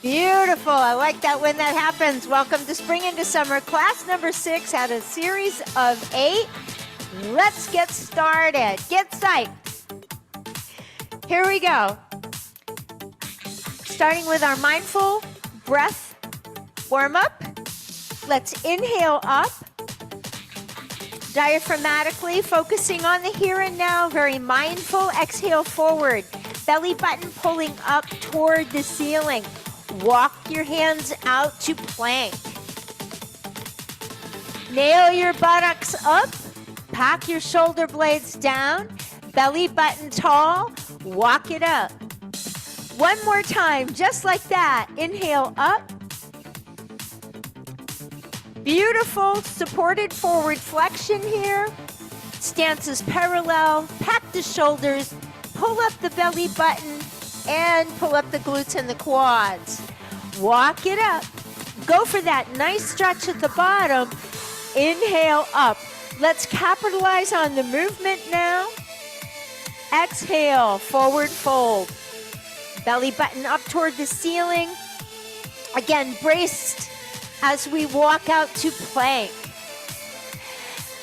Beautiful. I like that when that happens. Welcome to Spring into Summer. Class number 6 had a series of 8. Let's get started. Get psyched. Here we go. Starting with our mindful breath warm up. Let's inhale up. Diaphragmatically focusing on the here and now. Very mindful. Exhale forward. Belly button pulling up toward the ceiling. Walk your hands out to plank. Nail your buttocks up. Pack your shoulder blades down. Belly button tall. Walk it up. One more time, just like that. Inhale up. Beautiful supported forward flexion here. Stance is parallel. Pack the shoulders. Pull up the belly button and pull up the glutes and the quads. Walk it up. Go for that nice stretch at the bottom. Inhale up. Let's capitalize on the movement now. Exhale, forward fold. Belly button up toward the ceiling. Again, braced as we walk out to plank.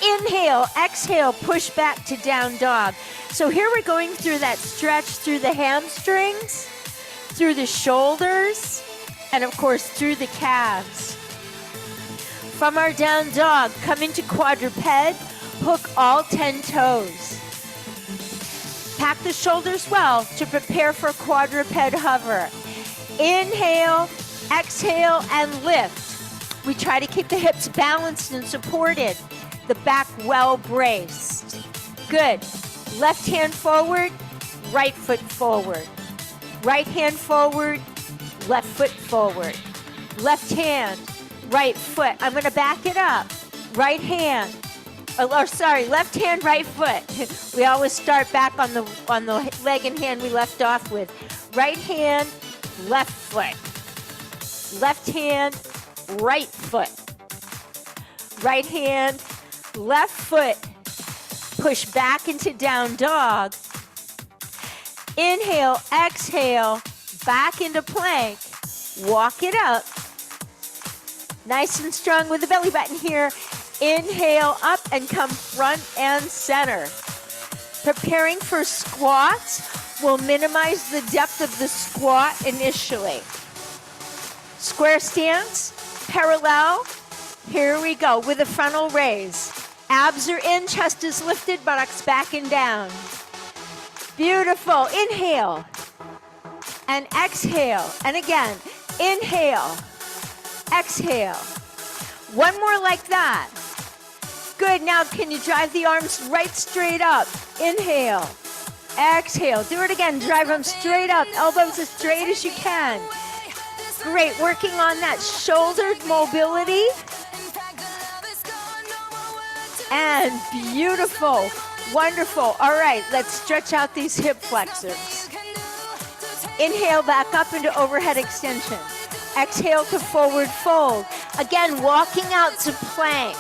Inhale, exhale, push back to down dog. So here we're going through that stretch through the hamstrings, through the shoulders, and of course through the calves. From our down dog, come into quadruped, hook all 10 toes. Pack the shoulders well to prepare for quadruped hover. Inhale, exhale, and lift. We try to keep the hips balanced and supported, the back well braced. Good. Left hand forward, right foot forward. Right hand forward, left foot forward. Left hand, right foot. I'm going to back it up. Right hand. Left hand, right foot. We always start back on the leg and hand we left off with. Right hand, left foot. Left hand, right foot. Right hand, left foot. Push back into down dog. Inhale, exhale, back into plank. Walk it up. Nice and strong with the belly button here. Inhale up and come front and center. Preparing for squats will minimize the depth of the squat initially. Square stance, parallel. Here we go with a frontal raise. Abs are in, chest is lifted, buttocks back and down. Beautiful. Inhale and exhale. And again, inhale, exhale. One more like that. Good. Now can you drive the arms right straight up? Inhale, exhale. Do it again. Drive them straight up. Elbows as straight as you can. Great. Working on that shoulder mobility. And beautiful. Wonderful. All right, let's stretch out these hip flexors. Inhale back up into overhead extension. Exhale to forward fold. Again, walking out to plank.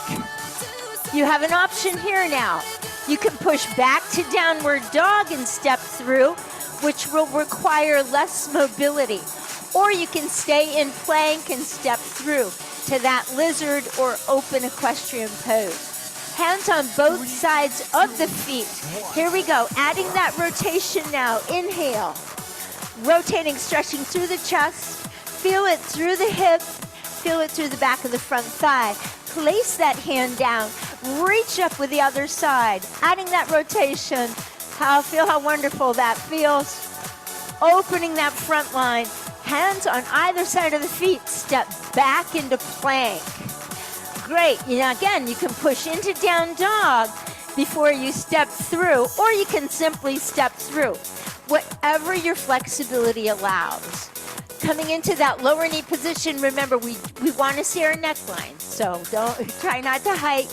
You have an option here now. You can push back to downward dog and step through, which will require less mobility. Or you can stay in plank and step through to that lizard or open equestrian pose. Hands on both sides of the feet. Here we go. Adding that rotation now. Inhale. Rotating, stretching through the chest. Feel it through the hip. Feel it through the back of the front thigh. Place that hand down. Reach up with the other side. Adding that rotation. Feel how wonderful that feels. Opening that front line. Hands on either side of the feet. Step back into plank. Great. Again, you can push into down dog before you step through, or you can simply step through, whatever your flexibility allows. Coming into that lower knee position, remember, we want to see our neckline, so try not to hike.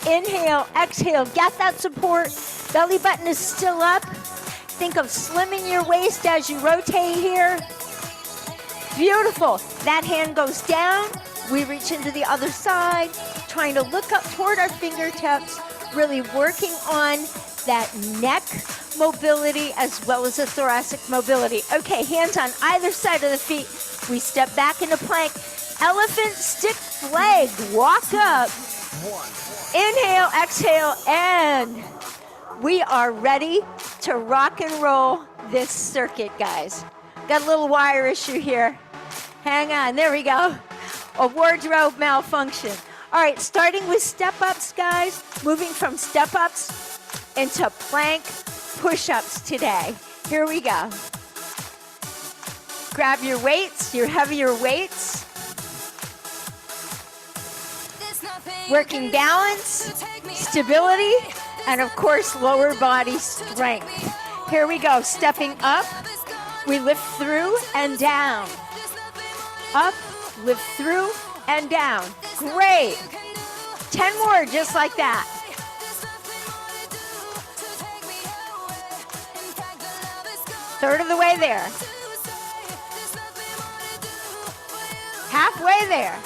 Inhale, exhale, get that support. Belly button is still up. Think of slimming your waist as you rotate here. Beautiful. That hand goes down. We reach into the other side, trying to look up toward our fingertips, really working on that neck mobility as well as the thoracic mobility. Okay, hands on either side of the feet. We step back into plank. Elephant stick flag. Walk up. Inhale, exhale, and we are ready to rock and roll this circuit, guys. Got a little wire issue here. Hang on, there we go. A wardrobe malfunction. All right, starting with step-ups, guys. Moving from step-ups into plank push-ups today. Here we go. Grab your weights, your heavier weights. Working balance, stability, and of course, lower body strength. Here we go, stepping up. We lift through and down. Up, lift through and down. Great. 10 more just like that. Third of the way there. Halfway there.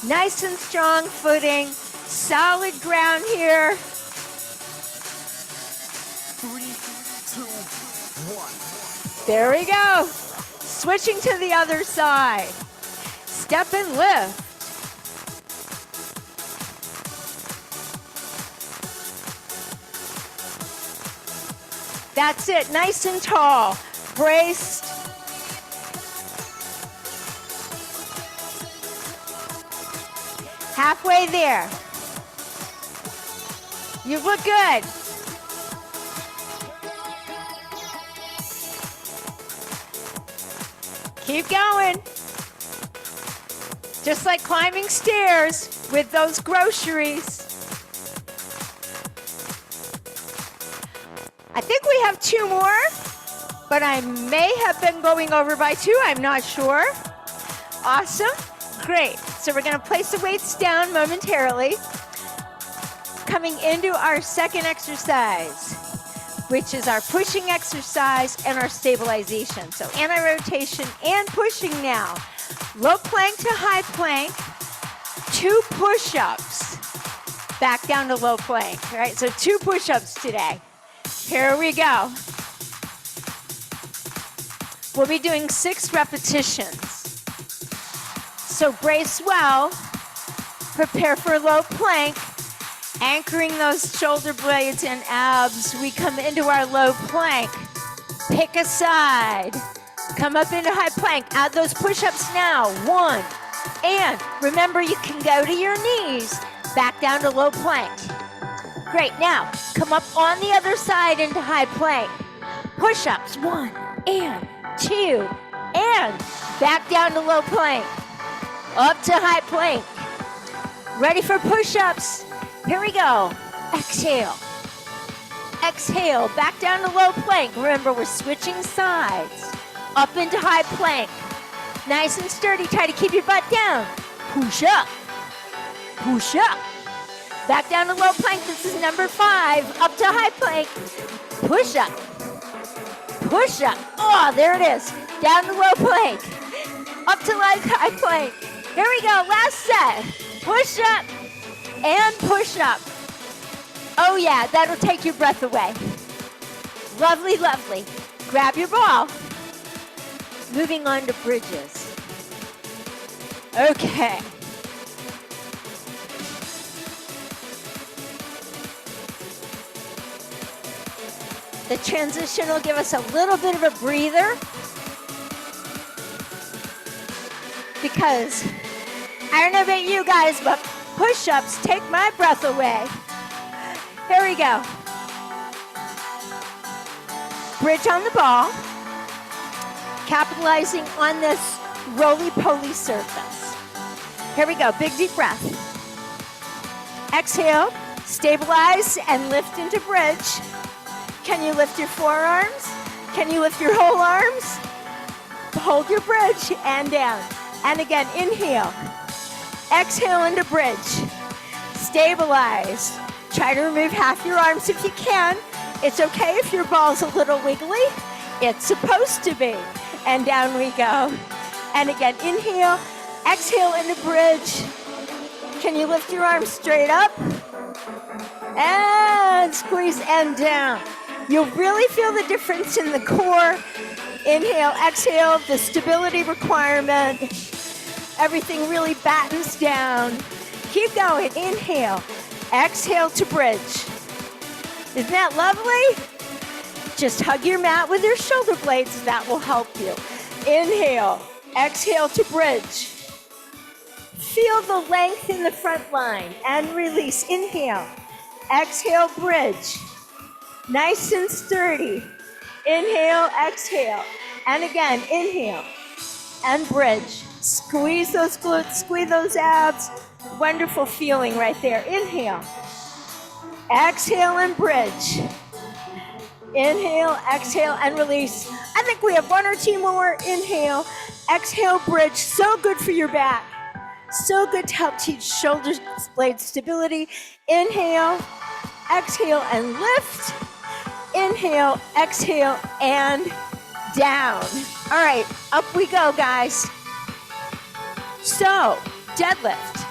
Nice and strong footing, solid ground here. 3, 2, 1. There we go. Switching to the other side. Step and lift. That's it, nice and tall. Braced. Halfway there. You look good. Keep going. Just like climbing stairs with those groceries. I think we have 2 more, but I may have been going over by 2. I'm not sure. Awesome. Great. So we're going to place the weights down momentarily. Coming into our second exercise, which is our pushing exercise and our stabilization. So anti-rotation and pushing now. Low plank to high plank, 2 push-ups, back down to low plank. All right, so 2 push-ups today. Here we go. We'll be doing 6 repetitions. So brace well, prepare for low plank, anchoring those shoulder blades and abs. We come into our low plank, pick a side, come up into high plank, add those push-ups now, 1, and remember you can go to your knees, back down to low plank. Great, now come up on the other side into high plank, push-ups, 1, and 2, and back down to low plank, up to high plank. Ready for push-ups. Here we go. Exhale. Exhale, back down to low plank. Remember, we're switching sides. Up into high plank. Nice and sturdy. Try to keep your butt down. Push up. Push up. Back down to low plank. This is number 5. Up to high plank. Push up. Push up. Oh, there it is. Down to low plank. Up to high plank. Here we go. Last set. Push up and push up. Oh yeah, that'll take your breath away. Lovely, lovely. Grab your ball. Moving on to bridges. Okay. The transition will give us a little bit of a breather because I don't know about you guys, but push-ups take my breath away. Here we go. Bridge on the ball. Capitalizing on this roly-poly surface. Here we go, big deep breath. Exhale, stabilize and lift into bridge. Can you lift your forearms? Can you lift your whole arms? Hold your bridge and down. And again, inhale. Exhale into bridge. Stabilize. Try to remove half your arms if you can. It's okay if your ball's a little wiggly. It's supposed to be. And down we go. And again, inhale. Exhale into bridge. Can you lift your arms straight up? And squeeze and down. You'll really feel the difference in the core. Inhale, exhale, the stability requirement. Everything really battens down. Keep going. Inhale, exhale to bridge. Isn't that lovely? Just hug your mat with your shoulder blades. That will help you. Inhale, exhale to bridge. Feel the length in the front line and release. Inhale, exhale, bridge. Nice and sturdy. Inhale, exhale. And again, inhale and bridge. Squeeze those glutes, squeeze those abs. Wonderful feeling right there. Inhale, exhale and bridge. Inhale, exhale and release. I think we have one or two more. Inhale, exhale, bridge. So good for your back. So good to help teach shoulder blade stability. Inhale, exhale and lift. Inhale, exhale, and down. All right, up we go, guys. So, deadlift.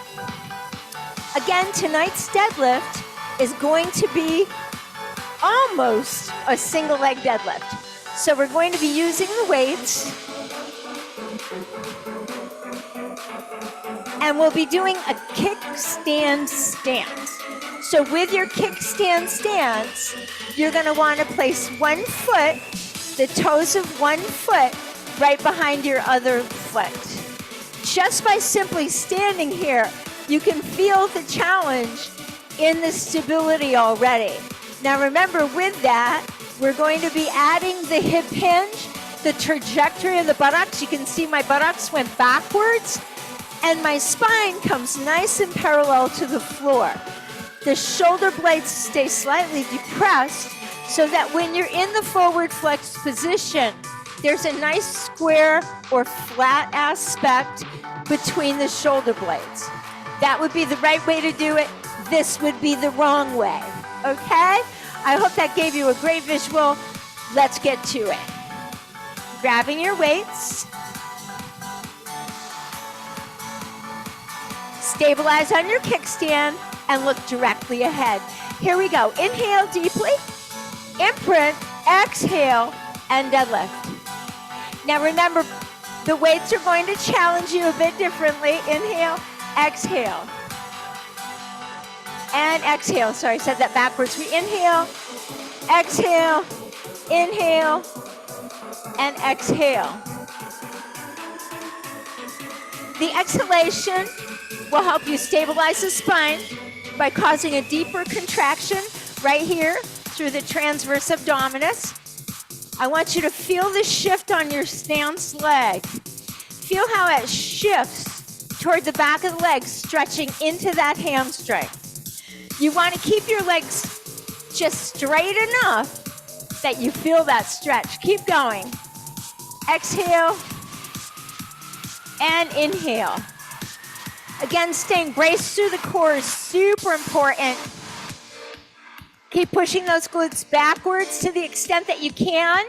Again, tonight's deadlift is going to be almost a single leg deadlift. So we're going to be using the weights. And we'll be doing a kickstand stance. So with your kickstand stance, you're going to want to place one foot, the toes of one foot, right behind your other foot. Just by simply standing here, you can feel the challenge in the stability already. Now remember, with that, we're going to be adding the hip hinge, the trajectory of the buttocks. You can see my buttocks went backwards, and my spine comes nice and parallel to the floor. The shoulder blades stay slightly depressed so that when you're in the forward flexed position, there's a nice square or flat aspect between the shoulder blades. That would be the right way to do it. This would be the wrong way, okay? I hope that gave you a great visual. Let's get to it. Grabbing your weights. Stabilize on your kickstand and look directly ahead. Here we go. Inhale deeply, imprint, exhale, and deadlift. Now remember, the weights are going to challenge you a bit differently. Inhale, exhale, and exhale. Sorry, I said that backwards. We inhale, exhale, inhale, and exhale. The exhalation will help you stabilize the spine by causing a deeper contraction right here through the transverse abdominis. I want you to feel the shift on your stance leg. Feel how it shifts toward the back of the leg, stretching into that hamstring. You want to keep your legs just straight enough that you feel that stretch. Keep going. Exhale and inhale. Again, staying braced through the core is super important. Keep pushing those glutes backwards to the extent that you can.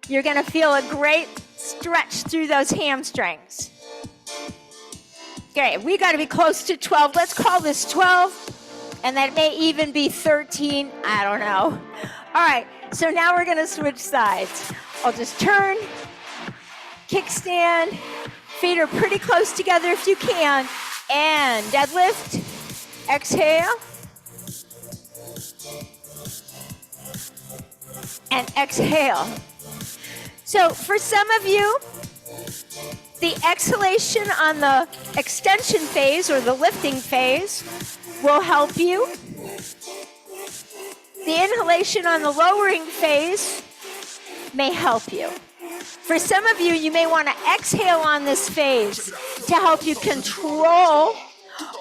You're going to feel a great stretch through those hamstrings. Okay, we got to be close to 12. Let's call this 12, and that may even be 13. I don't know. All right, so now we're going to switch sides. I'll just turn, kickstand, feet are pretty close together if you can, and deadlift, exhale, and exhale. So for some of you, the exhalation on the extension phase or the lifting phase will help you. The inhalation on the lowering phase may help you. For some of you, you may want to exhale on this phase to help you control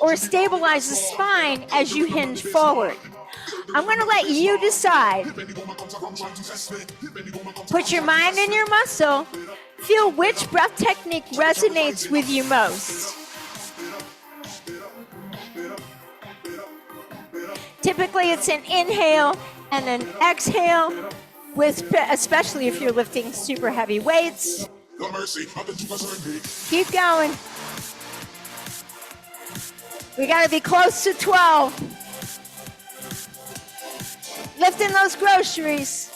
or stabilize the spine as you hinge forward. I'm going to let you decide. Put your mind in your muscle. Feel which breath technique resonates with you most. Typically, it's an inhale and an exhale, especially if you're lifting super heavy weights. Keep going. We got to be close to 12. Lifting those groceries.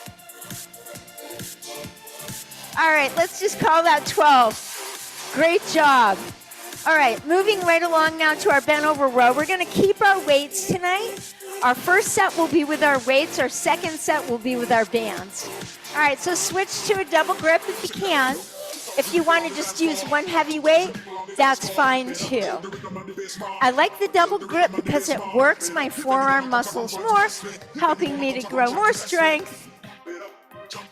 All right, let's just call that 12. Great job. All right, moving right along now to our bent over row. We're going to keep our weights tonight. Our first set will be with our weights. Our second set will be with our bands. All right, so switch to a double grip if you can. If you want to just use one heavy weight, that's fine too. I like the double grip because it works my forearm muscles more, helping me to grow more strength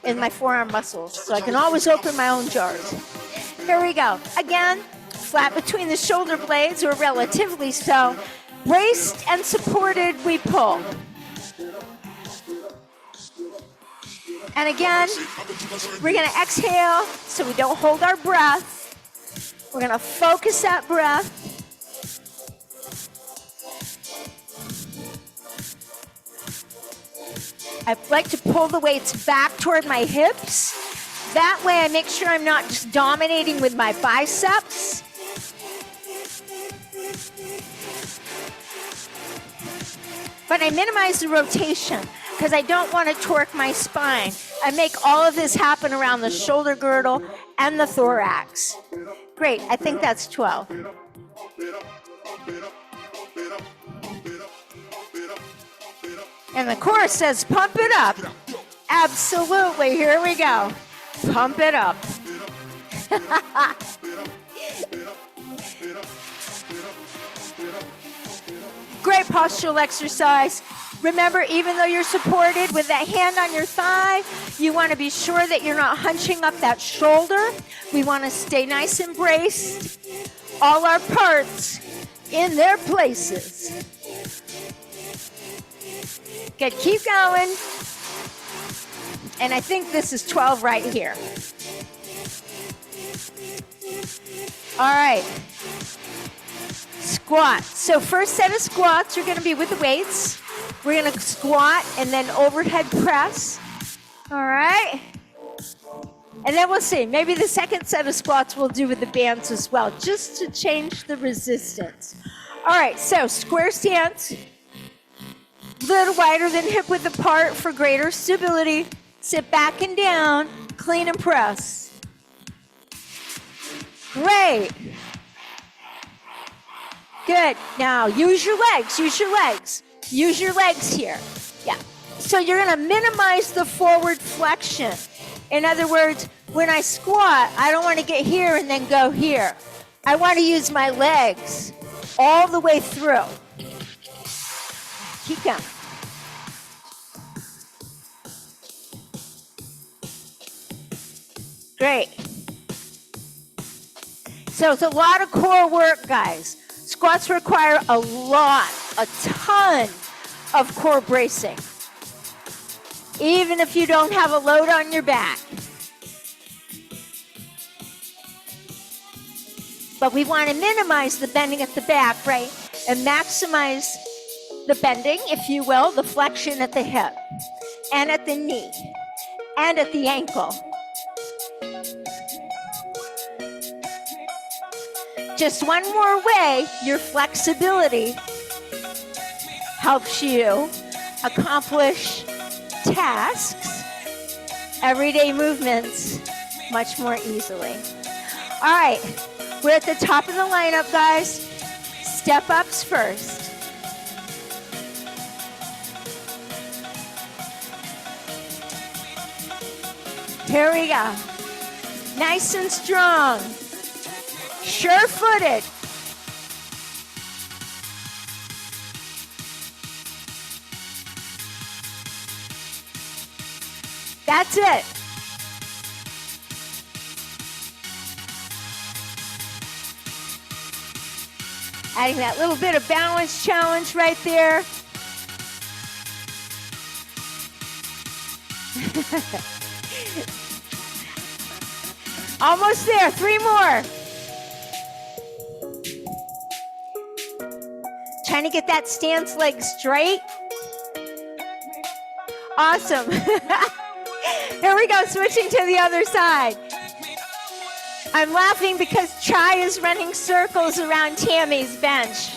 in my forearm muscles. So I can always open my own jars. Here we go. Again, flat between the shoulder blades, or relatively so. Braced and supported, we pull. And again, we're going to exhale so we don't hold our breath. We're going to focus that breath. I like to pull the weights back toward my hips. That way I make sure I'm not just dominating with my biceps. But I minimize the rotation because I don't want to torque my spine. I make all of this happen around the shoulder girdle and the thorax. Great, I think that's 12. And the chorus says, pump it up. Absolutely, here we go. Pump it up. Great postural exercise. Remember, even though you're supported with that hand on your thigh, you want to be sure that you're not hunching up that shoulder. We want to stay nice and braced. All our parts in their places. Good, keep going. And I think this is 12 right here. All right. Squat. So first set of squats are going to be with the weights. We're going to squat and then overhead press. All right. And then we'll see. Maybe the second set of squats we'll do with the bands as well, just to change the resistance. All right, so square stance. A little wider than hip width apart for greater stability. Sit back and down, clean and press. Great. Good. Now use your legs, use your legs. Use your legs here. Yeah. So you're going to minimize the forward flexion. In other words, when I squat, I don't want to get here and then go here. I want to use my legs all the way through. Keep going. Great. So it's a lot of core work, guys. Squats require a ton of core bracing, even if you don't have a load on your back. But we want to minimize the bending at the back, right? And maximize the bending, if you will, the flexion at the hip and at the knee and at the ankle. Just one more way, your flexibility helps you accomplish tasks, everyday movements, much more easily. All right, we're at the top of the lineup, guys. Step ups first. Here we go. Nice and strong. Sure-footed. That's it. Adding that little bit of balance challenge right there. Almost there. 3 more. Trying to get that stance leg straight. Awesome. Here we go, switching to the other side. I'm laughing because Chai is running circles around Tammy's bench.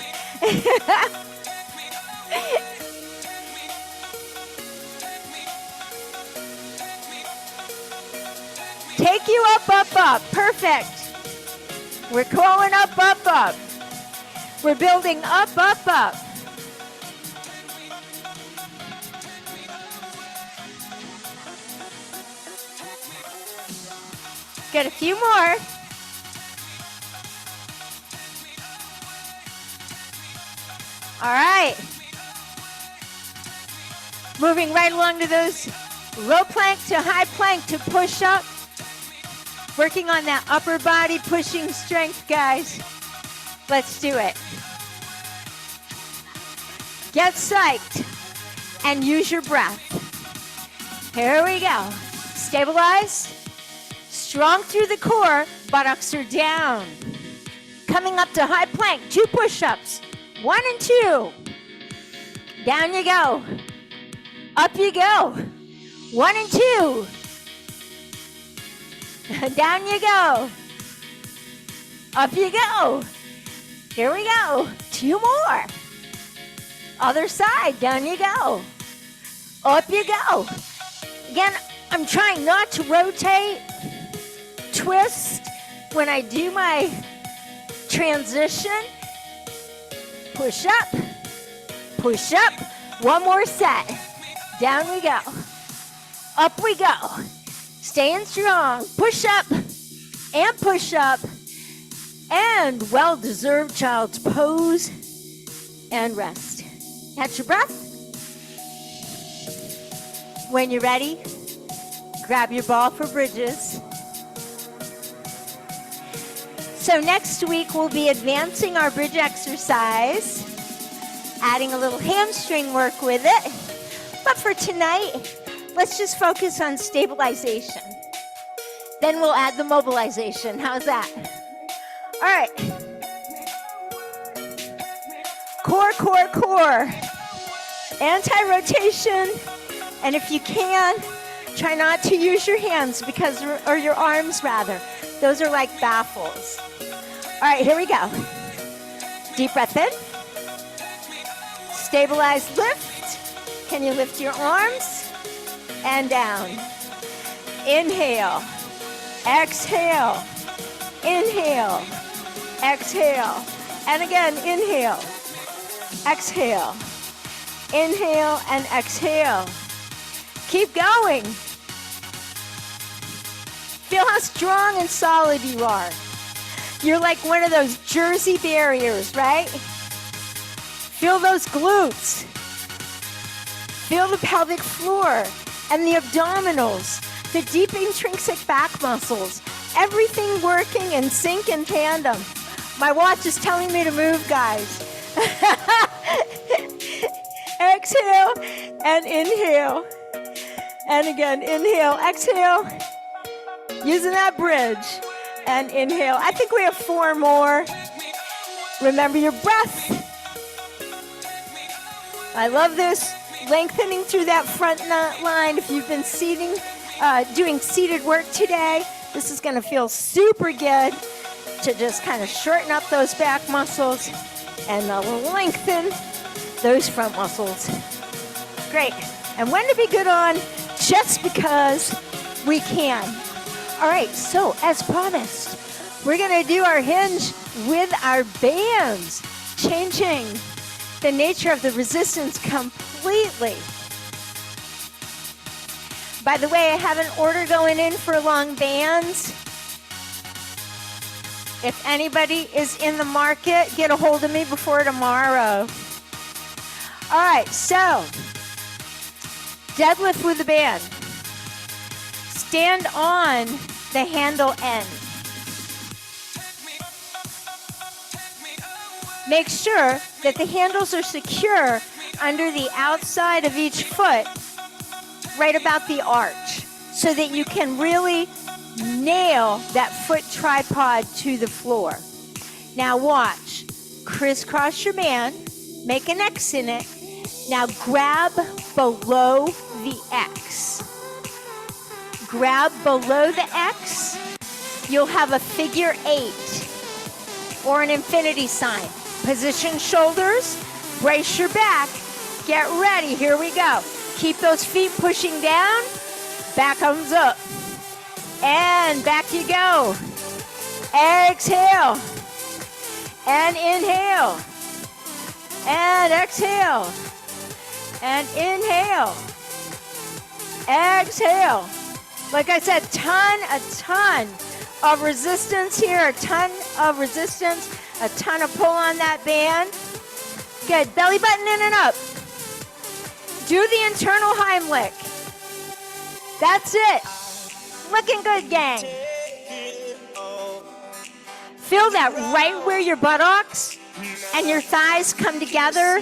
Take you up, up, up. Perfect. We're going up, up, up. We're building up, up, up. Get a few more. All right. Moving right along to those low plank to high plank to push up. Working on that upper body pushing strength, guys. Let's do it. Get psyched and use your breath. Here we go. Stabilize. Strong through the core, buttocks are down. Coming up to high plank, 2 push-ups. 1 and 2. Down you go. Up you go. 1 and 2. Down you go. Up you go. Here we go. 2 more. Other side, down you go. Up you go. Again, I'm trying not to rotate, twist when I do my transition. Push up, push up. 1 more set. Down we go. Up we go. Staying strong. Push up and push up. And well-deserved child's pose and rest. Catch your breath. When you're ready, grab your ball for bridges. So next week we'll be advancing our bridge exercise, adding a little hamstring work with it. But for tonight, let's just focus on stabilization. Then we'll add the mobilization. How's that? All right. Core, core, core. Anti-rotation. And if you can, try not to use your hands or your arms rather. Those are like baffles. All right, here we go. Deep breath in. Stabilize, lift. Can you lift your arms? And down. Inhale. Exhale. Inhale. Exhale. And again, inhale. Exhale. Inhale and exhale. Keep going. Feel how strong and solid you are. You're like one of those Jersey barriers, right? Feel those glutes. Feel the pelvic floor and the abdominals, the deep intrinsic back muscles, everything working in sync and tandem. My watch is telling me to move, guys. Exhale and inhale. And again, inhale, exhale. Using that bridge. And inhale. I think we have 4 more. Remember your breath. I love this. Lengthening through that front line. If you've been doing seated work today, this is going to feel super good to just kind of shorten up those back muscles and lengthen those front muscles. Great. And when to be good on, just because we can. All right, so as promised, we're going to do our hinge with our bands, changing the nature of the resistance completely. By the way, I have an order going in for long bands. If anybody is in the market, get a hold of me before tomorrow. All right, so deadlift with the band. Stand on the handle end. Make sure that the handles are secure under the outside of each foot, right about the arch, so that you can really nail that foot tripod to the floor. Now watch. Crisscross your band, make an X in it. Now grab below the X. Grab below the X. You'll have a figure 8 or an infinity sign. Position shoulders, brace your back, get ready, here we go. Keep those feet pushing down, back comes up. And back you go. Exhale. And inhale. And exhale. And inhale. Exhale. Like I said, a ton of resistance here, a ton of resistance, a ton of pull on that band. Good, belly button in and up. Do the internal Heimlich. That's it. Looking good, gang. Feel that right where your buttocks and your thighs come together.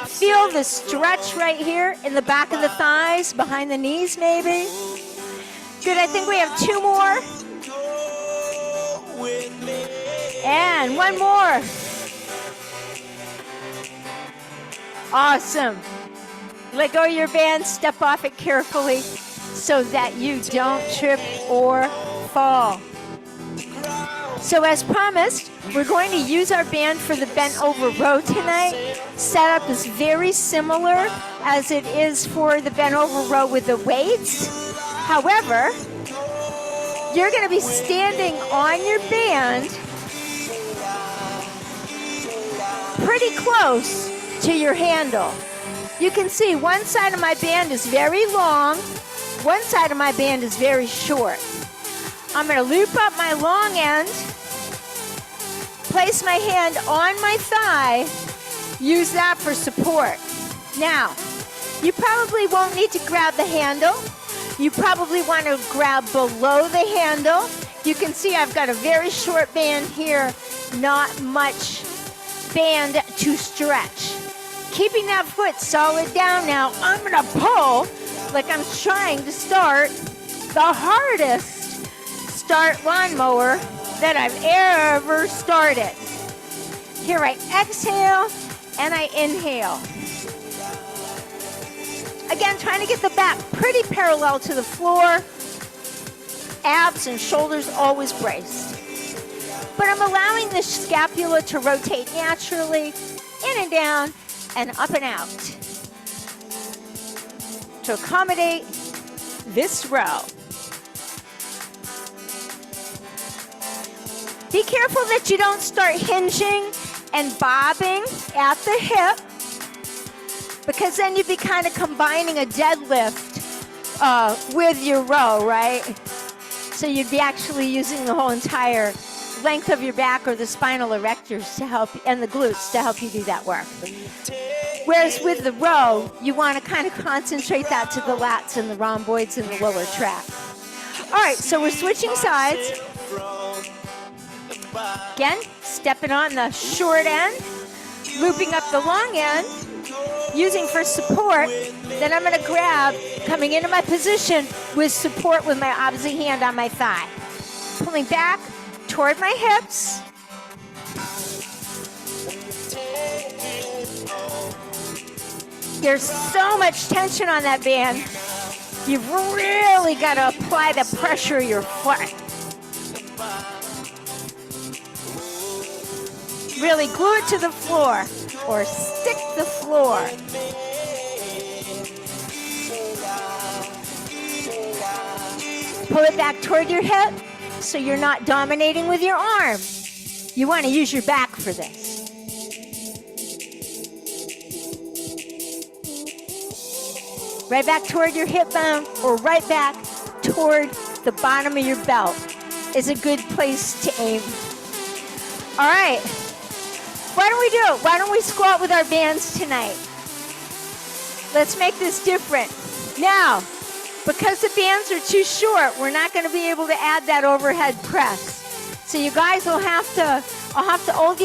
Feel the stretch right here in the back of the thighs, behind the knees maybe. Good, I think we have 2 more. And 1 more. Awesome. Let go of your band, step off it carefully so that you don't trip or fall. So as promised, we're going to use our band for the bent over row tonight. Setup is very similar as it is for the bent over row with the weights. However, you're going to be standing on your band pretty close to your handle. You can see one side of my band is very long, one side of my band is very short. I'm going to loop up my long end, place my hand on my thigh, use that for support. Now, you probably won't need to grab the handle. You probably want to grab below the handle. You can see I've got a very short band here, not much band to stretch. Keeping that foot solid down now, I'm going to pull like I'm trying to start the hardest start lawnmower that I've ever started. Here I exhale and I inhale. Again, trying to get the back pretty parallel to the floor. Abs and shoulders always braced. But I'm allowing the scapula to rotate naturally, in and down, and up and out to accommodate this row. Be careful that you don't start hinging and bobbing at the hip, because then you'd be kind of combining a deadlift with your row, right? So you'd be actually using the whole entire length of your back or the spinal erectors to help, and the glutes to help you do that work. Whereas with the row, you want to kind of concentrate that to the lats and the rhomboids and the lower track. All right, so we're switching sides. Again, stepping on the short end, looping up the long end, using for support. Then I'm going to grab, coming into my position with support with my opposite hand on my thigh. Pulling back toward my hips. There's so much tension on that band. You've really got to apply the pressure of your foot. Really glue it to the floor or stick the floor. Pull it back toward your hip so you're not dominating with your arm. You want to use your back for this. Right back toward your hip bone or right back toward the bottom of your belt is a good place to aim. All right. Why don't we do it? Why don't we squat with our bands tonight? Let's make this different. Now, because the bands are too short, we're not going to be able to add that overhead press. So you guys will have to, I'll have to hold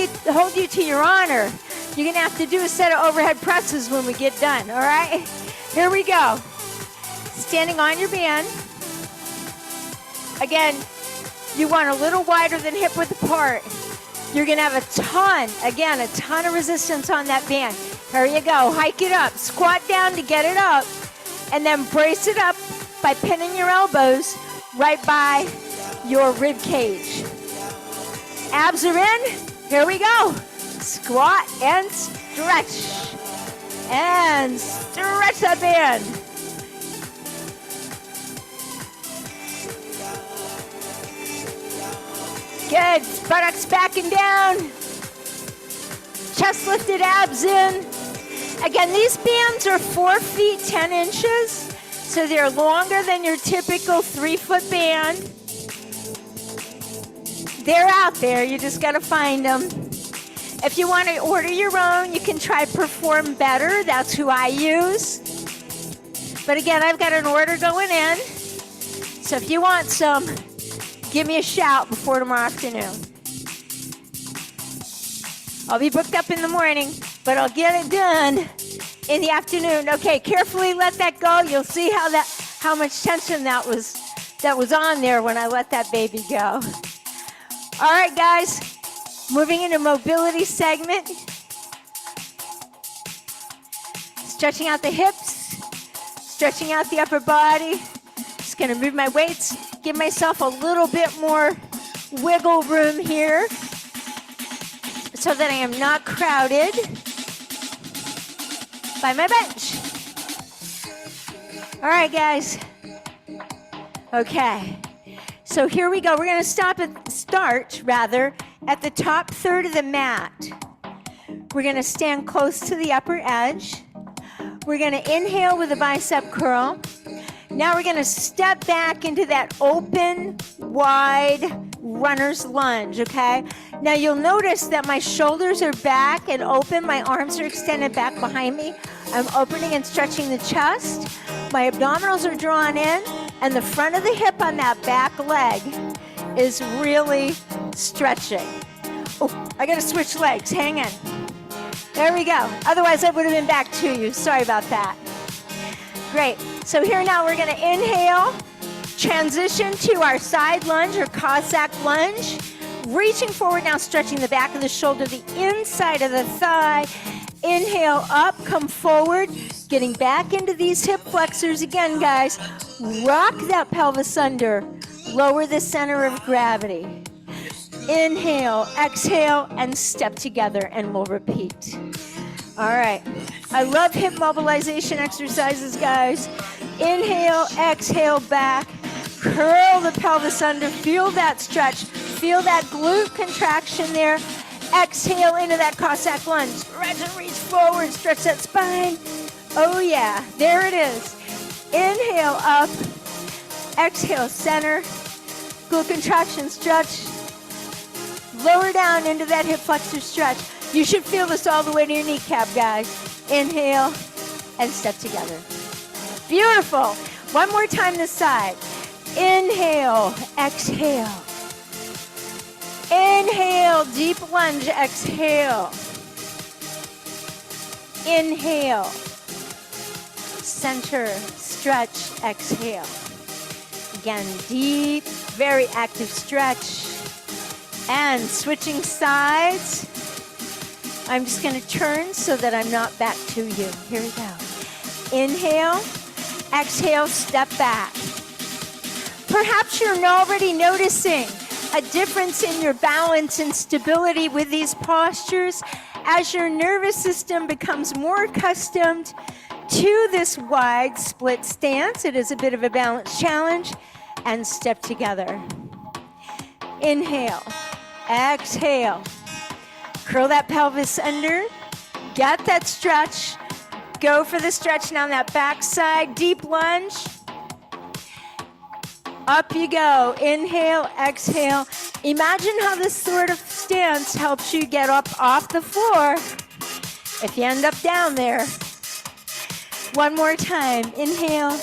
you to your honor. You're going to have to do a set of overhead presses when we get done, all right? Here we go. Standing on your band. Again, you want a little wider than hip width apart. You're going to have a ton of resistance on that band. Here you go. Hike it up. Squat down to get it up. And then brace it up by pinning your elbows right by your rib cage. Abs are in. Here we go. Squat and stretch. And stretch that band. Good. Buttocks back and down. Chest lifted, abs in. Again, these bands are 4 feet, 10 inches. So they're longer than your typical 3-foot band. They're out there. You just got to find them. If you want to order your own, you can try Perform Better. That's who I use. But again, I've got an order going in. So if you want some, give me a shout before tomorrow afternoon. I'll be booked up in the morning, but I'll get it done in the afternoon. Okay, carefully let that go. You'll see how much tension that was on there when I let that baby go. All right, guys, moving into mobility segment. Stretching out the hips, stretching out the upper body. Just gonna move my weights, give myself a little bit more wiggle room here so that I am not crowded by my bench. All right, guys. Okay. So here we go. We're going to start at the top third of the mat. We're going to stand close to the upper edge. We're going to inhale with a bicep curl. Now we're going to step back into that open, wide runner's lunge, okay? Now you'll notice that my shoulders are back and open. My arms are extended back behind me. I'm opening and stretching the chest. My abdominals are drawn in, and the front of the hip on that back leg is really stretching. Oh, I gotta switch legs, hang in. There we go. Otherwise I would have been back to you. Sorry about that. Great. So here now we're gonna inhale, transition to our side lunge or Cossack lunge. Reaching forward now, stretching the back of the shoulder, the inside of the thigh. Inhale up, come forward, getting back into these hip flexors again, guys. Rock that pelvis under, lower the center of gravity. Inhale, exhale, and step together, and we'll repeat. All right. I love hip mobilization exercises, guys. Inhale, exhale, back. Curl the pelvis under. Feel that stretch. Feel that glute contraction there. Exhale into that Cossack lunge. Stretch and reach forward. Stretch that spine. Oh, yeah. There it is. Inhale up. Exhale, center. Glute contraction, stretch. Lower down into that hip flexor stretch. You should feel this all the way to your kneecap, guys. Inhale and step together. Beautiful. One more time this side. Inhale, exhale. Inhale, deep lunge, exhale. Inhale. Center, stretch, exhale. Again, deep, very active stretch. And switching sides. I'm just going to turn so that I'm not back to you. Here we go. Inhale, exhale, step back. Perhaps you're already noticing a difference in your balance and stability with these postures as your nervous system becomes more accustomed to this wide split stance. It is a bit of a balance challenge. And step together. Inhale, exhale. Curl that pelvis under. Get that stretch. Go for the stretch now on that back side. Deep lunge. Up you go. Inhale, exhale. Imagine how this sort of stance helps you get up off the floor if you end up down there. One more time. Inhale,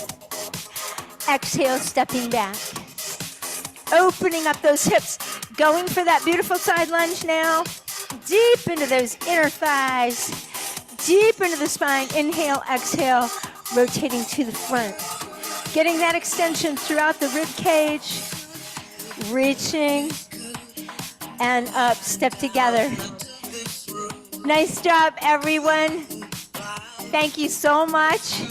exhale, stepping back. Opening up those hips. Going for that beautiful side lunge now. Deep into those inner thighs. Deep into the spine. Inhale, exhale, rotating to the front. Getting that extension throughout the rib cage. Reaching and up, step together. Nice job, everyone. Thank you so much.